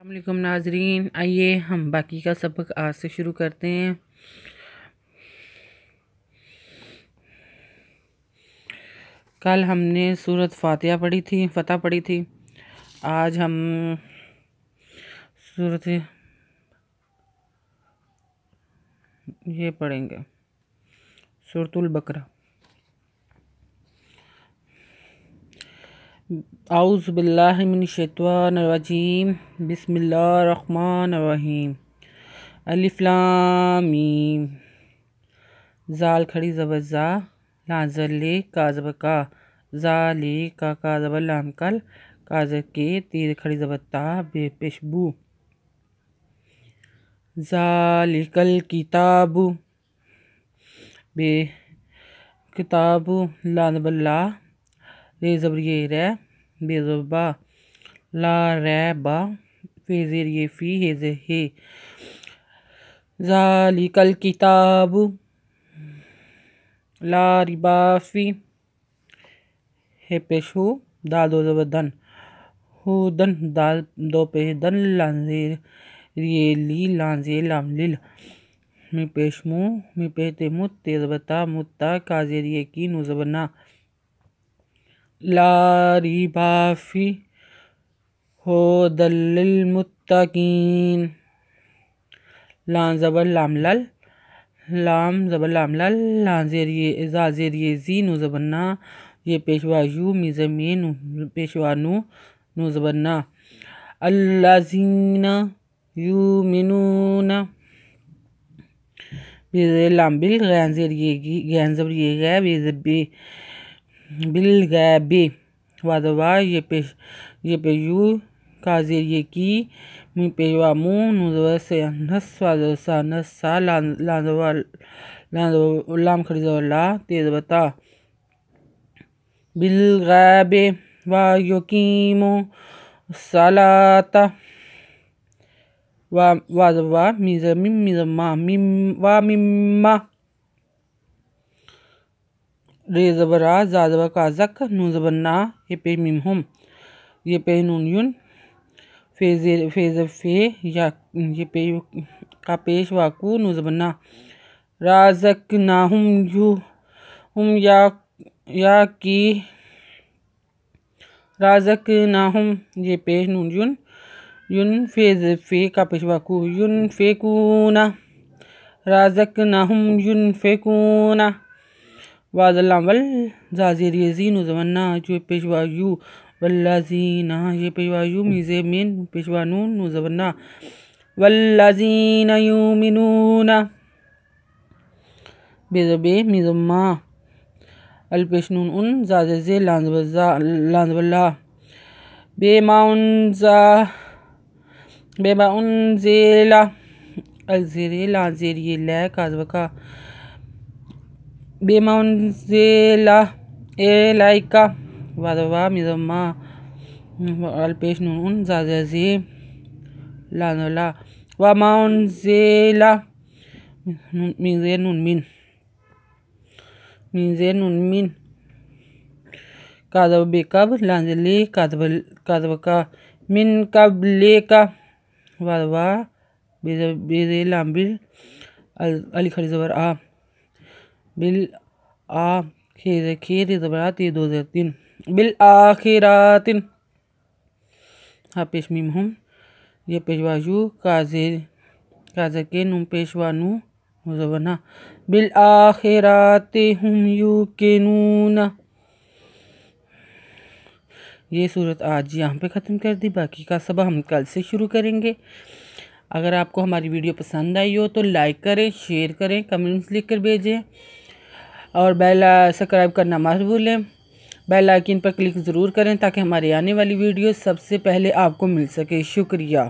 السلام علیکم ناظرین، آئیے ہم باقی کا سبق آج سے شروع کرتے ہیں۔ کل ہم نے سورۃ فتح پڑھی تھی۔ آج ہم سورۃ یہ پڑھیں گے، سورۃ البقرہ۔ اعوذ باللہ من الشیطان الرجیم، بسم اللہ الرحمن الرحیم۔ الف لام میم، زال کھڑی زبر زا، لام زر لے، کا زبر کا، زا لے کا زبر لام کل، کا زر کے، تیر کھڑی زبر تا، بے پیش بو۔ ذالک الکتاب، بے کتاب، لام زبر لا، رے زبر یہ رے، بے زبر با، لا رے با، فے زیر یہ فی، ہے زر ہے۔ ذالک الکتاب لا ریبا فی، ہے پیش ہو، دال دو زبر دن، ہو دن، دال دو پیش دن، لام زیر یہ لی، لام زیر لام لیل، می پیش مو، می پیش تے مت، تے زبر تا، متا، کا زیر یہ کی، نو زبر نا، لا ریبا فی، ھدی للمتقین، لام زبر لام لل، لام زبر لام لل، لام زیر یہ زا زیر یہ زی، نو زبر نا، یہ پیشوا یو، می زر می، نو پیشوا نو، نو زبر نا، الذین یؤمنون، بے زیر لام بل، غین زیر یہ گی، غین زبر یہ غی، بے زر بے، بالغیب، وا زبر وا، یہ پیش یو، کا زیر یہ کی، می پیشوا مو، نو زبر سے نس، وا زبر سا، نس سا، لام کھڑی زبر لا، تے زبر تا، بالغیب، وا یقیموا الصلاۃ، وا زبر وا، می زر میم، می زر ما، وا مما، رے زبر را، زا زبر کا زک، نون زبر نا، یہ پیش میم ہم، یہ پیش نون یون، فے زر فے، یہ پیش کا پیش وا کو، نون زبر نا، رازقناہم، ہم یا کی، رازقناہم، یہ پیش نون یون، فے زر فے، کا پیش وا کو، ینفقون، رازقناہم ینفقون، وا زر لام ول، زا زیر یہ زی، نو زبر نا، یہ پیش وا یو، والذین، یہ پیش وا یو، می زیر مین، پیش وا نون، نو زبر نا، والذین یؤمنون، بے زر بے، می زر ما، ال پیش نون ان، زا زر زے، لام زبر لا، بے ما انزل، ال زیر لام زیر یہ لے، کا زبر کا، بے ما انزل الیک، وا زبر وا، می زر ما، ال پیش نون ان، زا زر زے، لام زبر لا، وما انزل، می زیر نون مین، می زیر نون مین، کا زبر بے کب، لام زیر لے، کا زبر کا، من قبلک، وا زبر وا، بے زیر لام بل، علی کھڑی زبر آ، بل آ، کھے زر کھے، تے زبر آ، تے دو زر تین، بالآخرات، ہا پیش میم ہم، یہ پیش وا یو، کا زر کے، نون پیش وا نو، نو زبر نا، بالآخرات ہم یوقنون۔ یہ صورت آج یہاں پہ ختم کر دی، باقی کا سبق ہم کل سے شروع کریں گے۔ اگر آپ کو ہماری ویڈیو پسند آئی ہو تو لائک کریں، شیئر کریں، کمنٹس لکھ کر بھیجیں، اور سبسکرائب کرنا مت بھولیں، بیل آئیکن پر کلک ضرور کریں تاکہ ہماری آنے والی ویڈیو سب سے پہلے آپ کو مل سکے۔ شکریہ۔